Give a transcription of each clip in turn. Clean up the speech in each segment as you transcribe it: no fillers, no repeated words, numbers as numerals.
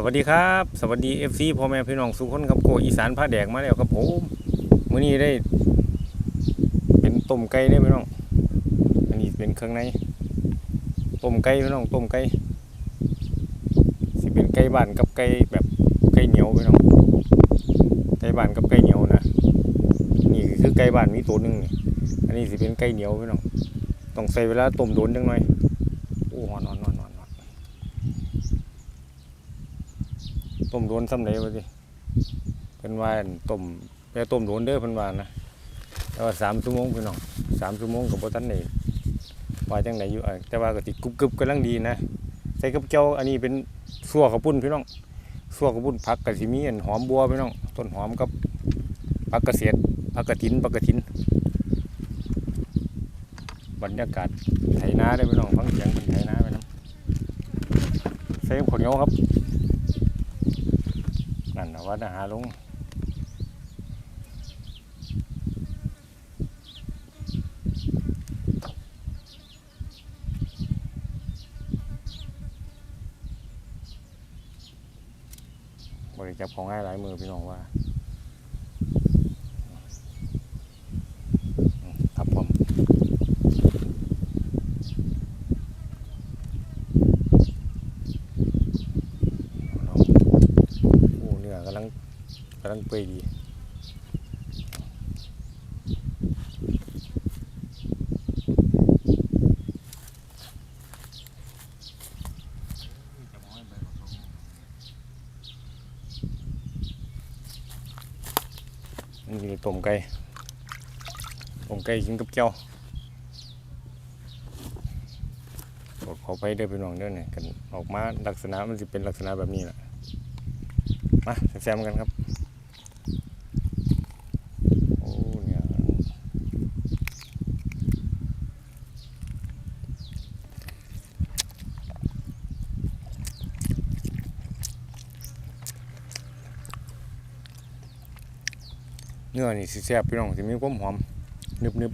วัสดีครับสวัสดีFC พ่อแม่พี่น้องสุขคนครับโกอีสานผ้าแดงมาแล้วครับผมมื้อนี้ได้เป็นต้มไก่ได้พี่น้องอันนี้เป็นเครื่องในต้มไก่พี่น้องต้มไก่สิเป็นไก่บ้านกับไก่แบบไก่เหนียวพี่น้องไก่บ้านกับไก่เหนียวนะนี่คือไก่บ้านมีตัวนึงนี่อันนี้สิเป็นไก่เหนียวพี่น้องต้องใส่เวลาต้มโดนจังหน่อยโอ้นอนต้มโดนซ้ำไหนวะสิเป็นว่าต้มแค่ต้มโดนเด้อเพิ่นว่านะแต่ว่า3 ชั่วโมงพี่น้อง3 ชั่วโมงกับบ่ทันได้ว่าจังไดอยู่แต่ว่าก็สิกรุบๆกำลังดีนะใส่กับแจ่วอันนี้เป็นซั่วข้าวปุ้นพี่น้องซั่วข้าวปุ้นผักก็สิมีหอมบัวพี่น้องต้นหอมกับผักกระเสียดผักกระถินบรรยากาศไถนาได้พี่น้องฟังเสียงเพิ่นไถนาไปนำใส่ข้าวเหนียวครับนั่นนะวัดหาลงบริจาคของง่ายหลายมือพี่น้องว่าครับผมโอ้เนื้อกำลังเปื่อยดีนี่ต้มไก่กินกับเจ้าขอไปเด้อพี่น้องเด้อเนี่ยกันออกมาลักษณะมันจะเป็นลักษณะแบบนี้แหละมาแซมกันครับโอ้เนี่ยเนื้อนี่สิแซ่บพี่น้องสิมีความหอมนึบ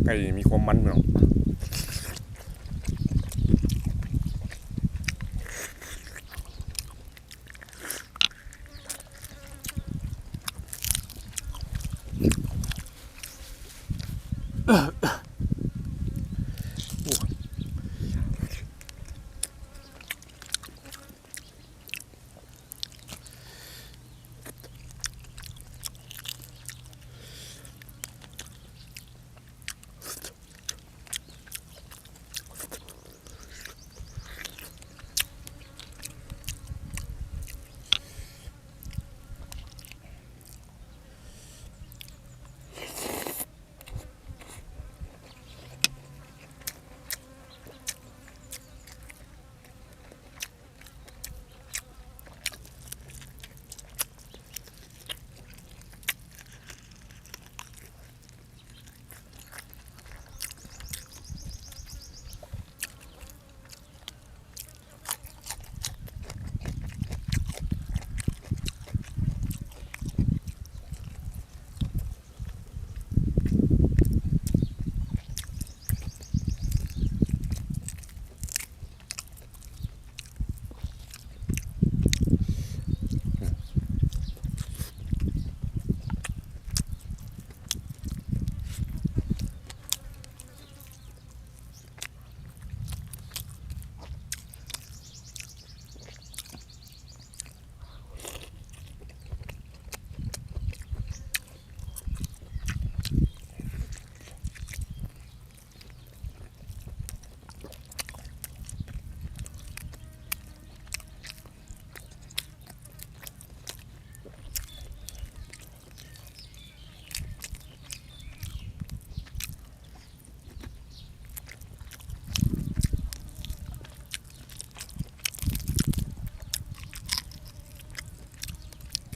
ไก่มีความมันเนาะ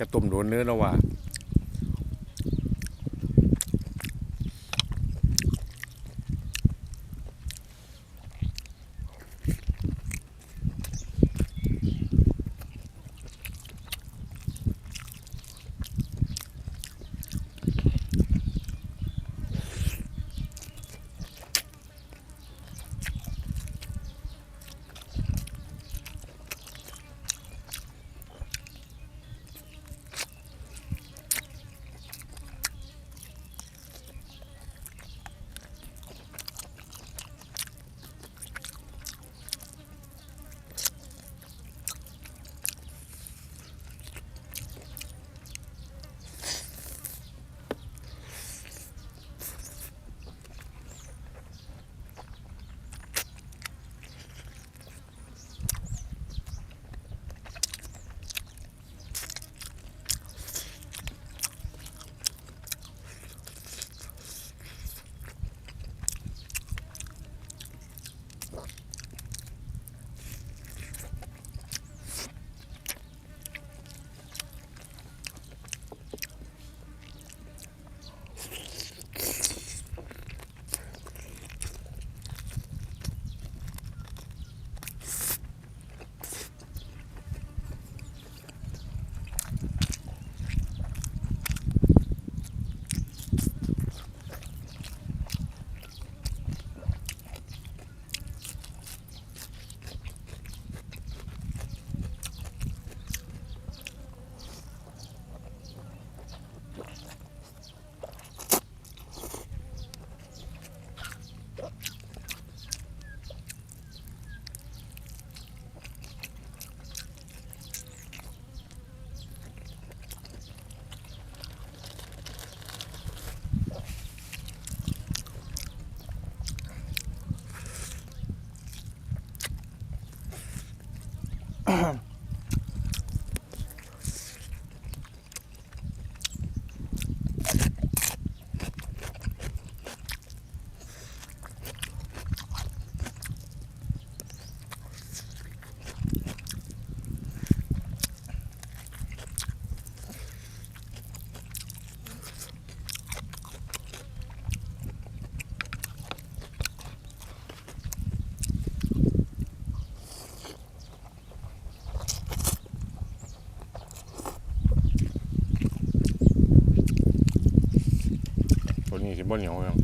จะต้มโดนเนื้อแล้วว่าตัวนี้สิบ่เหนียวยัง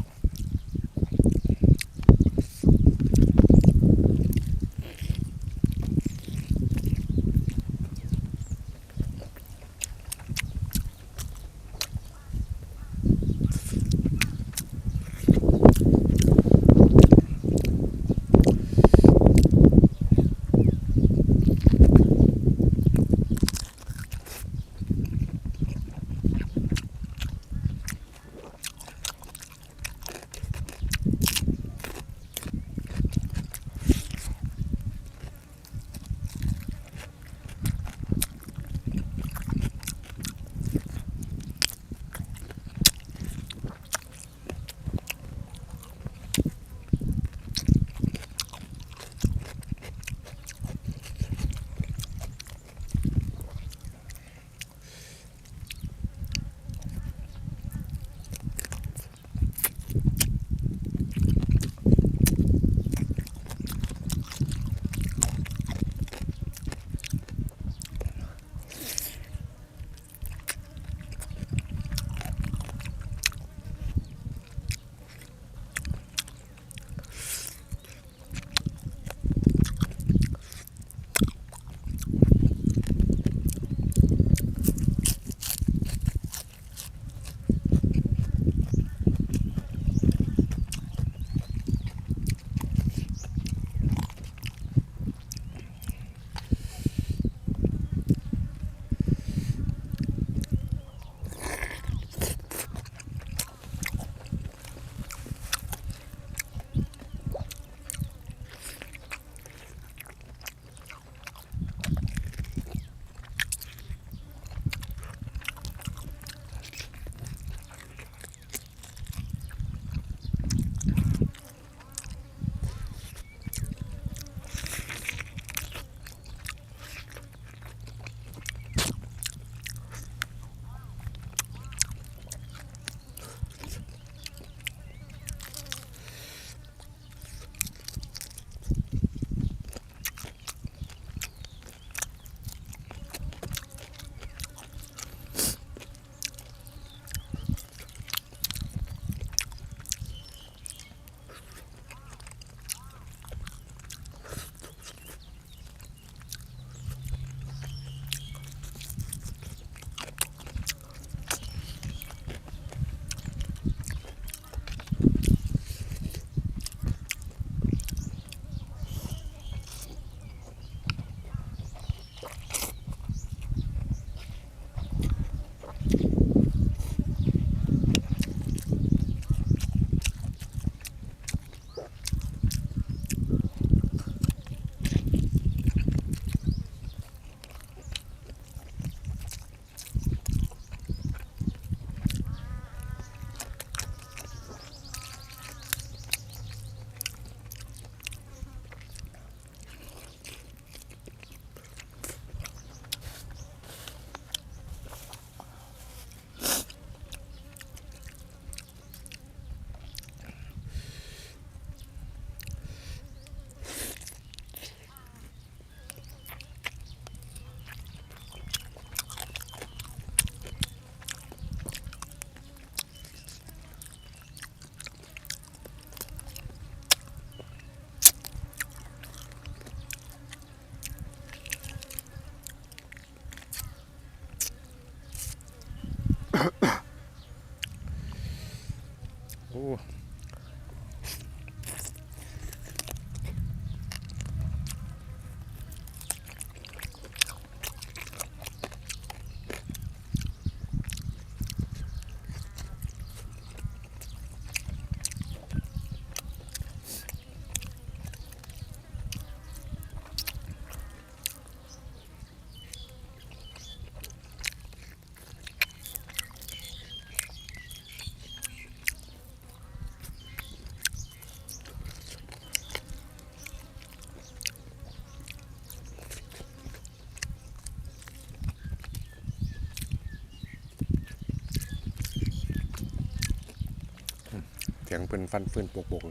งเพิ่นฟันฟืนปก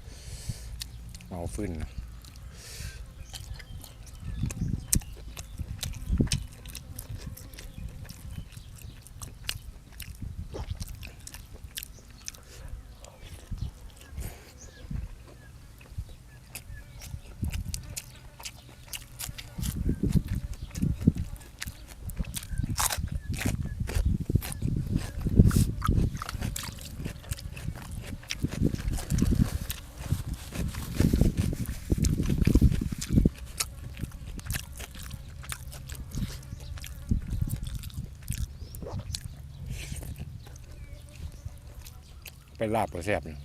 ๆเอาฟืนนะไปลาบก็แซ่บนะ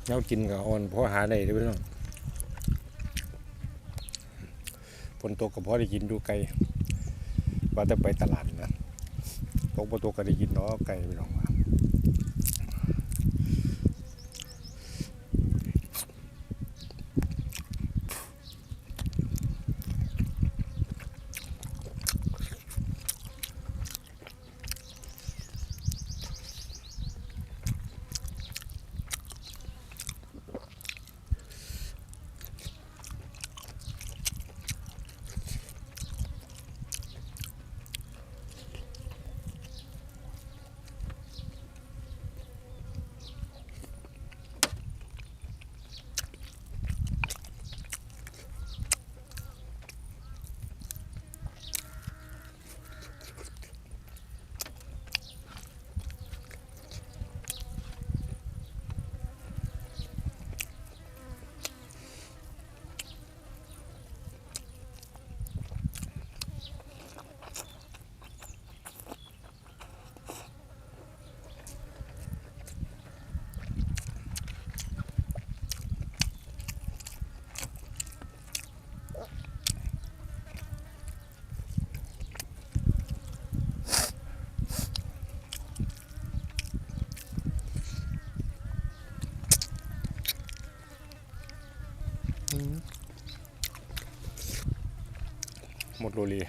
เงากินกับอ่อนพอหาได้เด้อพี่น้องฝนตกก็พอได้กินดูไก่ว่าแต่ไปตลาดนะตกบ่ตกก็ได้กินเนาะไก่พี่น้องว่าหมดโรลี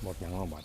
หมดยังว่าบัด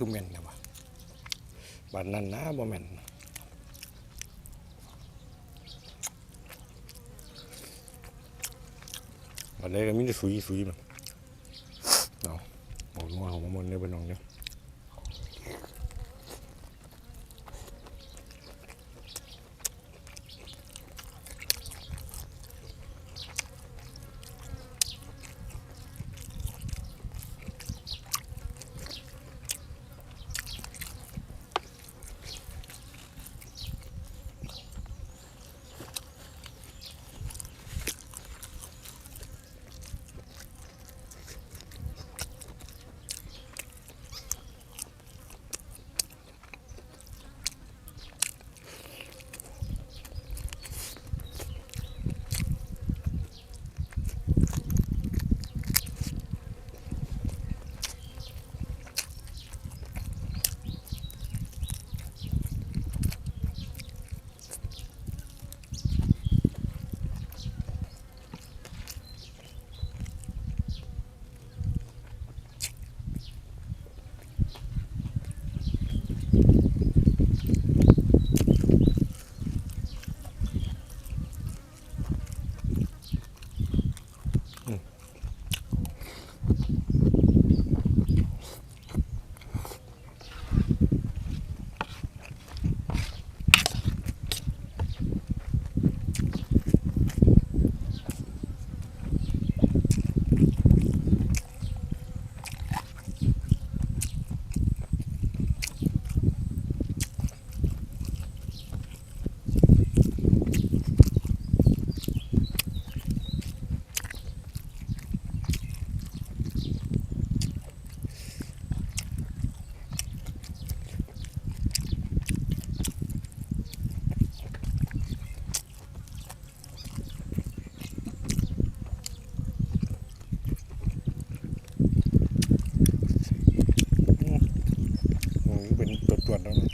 คือแม่นนะวะบ้านนั้นนะบ่แม่นบ้านใดก็มีแต่สุยมันเอาบอกว่าของมันได้เป็นน้องเนี่ยเป็นตัวๆแล้วนะ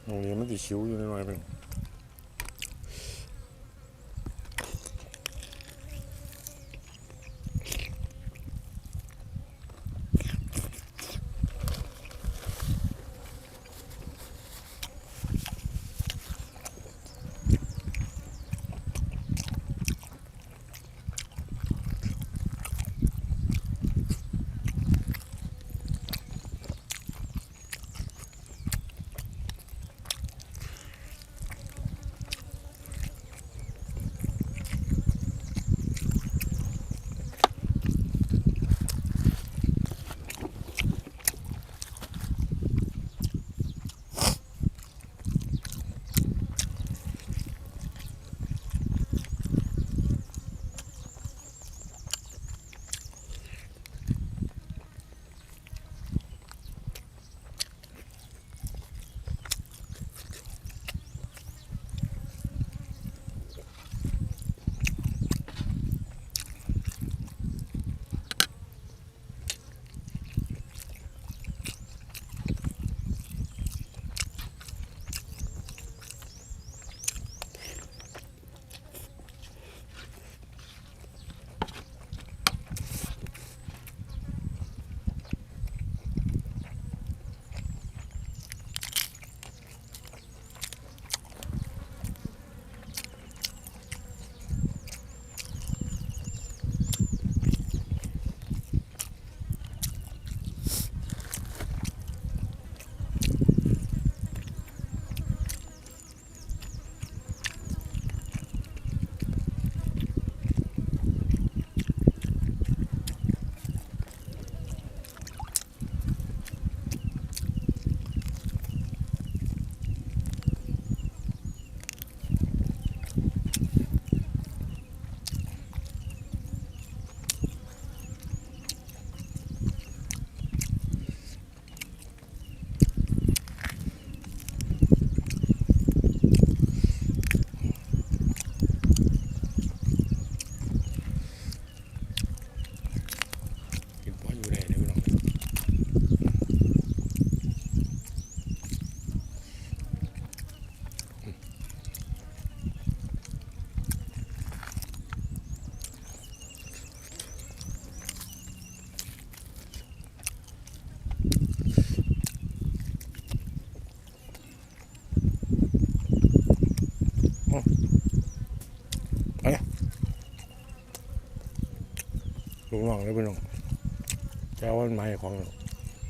โรงเรียนมันติชิวอยู่น้อยๆเป็น ไปน้องแก้วมันไม้ของ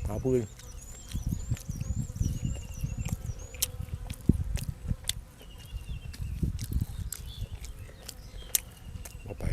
หาพื้นเอาไป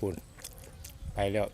ปุ่นไปแล้ว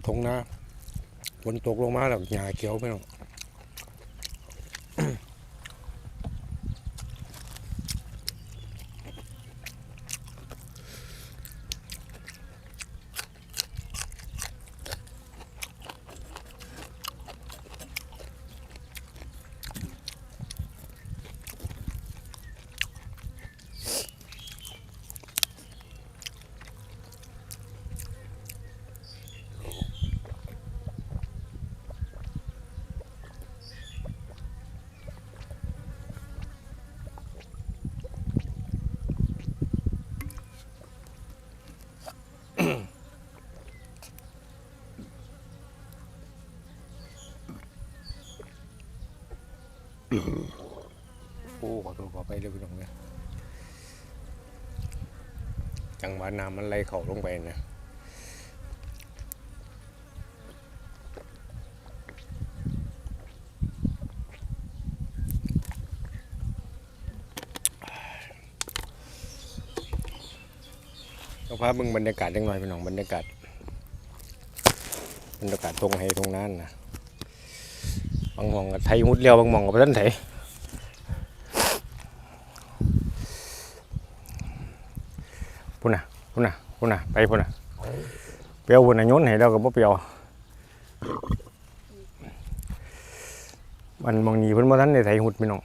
ทงนาฝนตกลงมาแล้วหญ้าเขียวพี่น้องโอ้ขอโทษขอไปเรื่อยๆเนี่ยจังหวะน้ำมันไหลเข้าลงไปนะเราพาเบิ่งบรรยากาศจังหน่อยพี่น้องบรรยากาศตรงให้ตรงนั้นนะบางหม่องก็ไทยมุดเลี้ยวบางหม่องก็บ่ทันไถพุ่นน่ะไปพุ่นน่ะเปียวพุ่นน่ะโยนให้เราก็บ่เปียวมันมองนี้เพิ่นบ่ทันได้ไถหุดพี่น้อง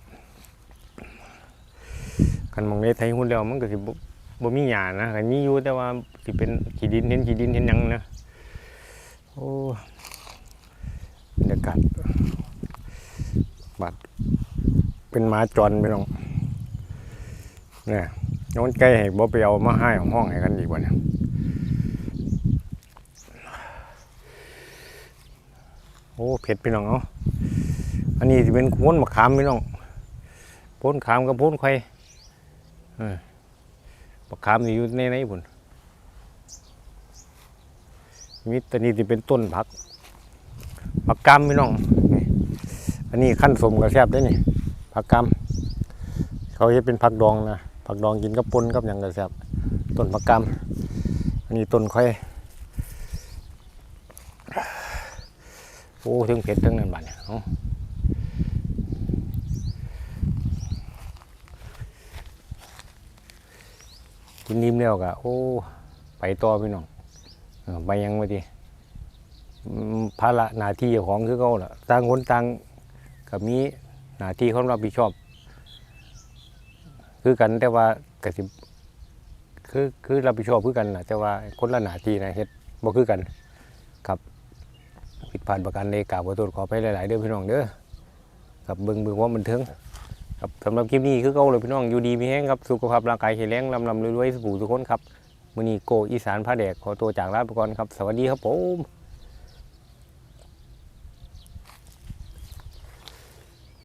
คันมองได้ไถหุดแล้วมันก็สิบ่มีหญ้านะคันมีอยู่แต่ว่าสิเป็นขี้ดินเห็นหยังนะโอ้บรรยากาศบัดเป็นหมาจรพี่น้องเนี่ยโยนไก่ให้บ่ไปเอามาให้ห้องให้กันอีกบ่เนี่ยโอ้เผ็ดพี่น้องเนาะอันนี้สิเป็นโพ้นมะขามพี่น้องโพ้นขามกับโพ้นไข่มะขามนี่อยู่ในพุ่นมีแต่นี่สิเป็นต้นผักกำพี่น้องอันนี้ขั้นสมกับแซ่บได้นี่ผักกำเขาจะเป็นผักดองนะผักดองกินกับป่นกับอย่างกับแซ่บต้นผักกำอันนี้ต้นไข่โอ้ถึงเผ็ดถึงนั่นบัดเนี่ยกินนิ่มแล้วก็โอ้ไปต่อพี่น้องไปยังไงดีภาระหน้าที่ของคือเขาล่ะต่างคนต่างกับมีหน้าที่เขารับผิดชอบคือกันแต่ว่ากสิคือรับผิดชอบคือกันนะแต่ว่าคนละหน้าที่นะเฮ็ดบ่คือกันครับผิดพลาดประการใดกราบขอโทษขอไปหลายๆเด้อพี่น้องเด้อครับเบิ่งว่ามันถึงครับสำหรับคลิปนี้คือเขาเลยพี่น้องอยู่ดีมีแห้งครับสุขภาพร่างกายแข็งแรงลำรวยๆสุขทุกคนครับมื้อนี้โกอีสานพาแดกขอตัวจากลาไปก่อนครับสวัสดีครับผม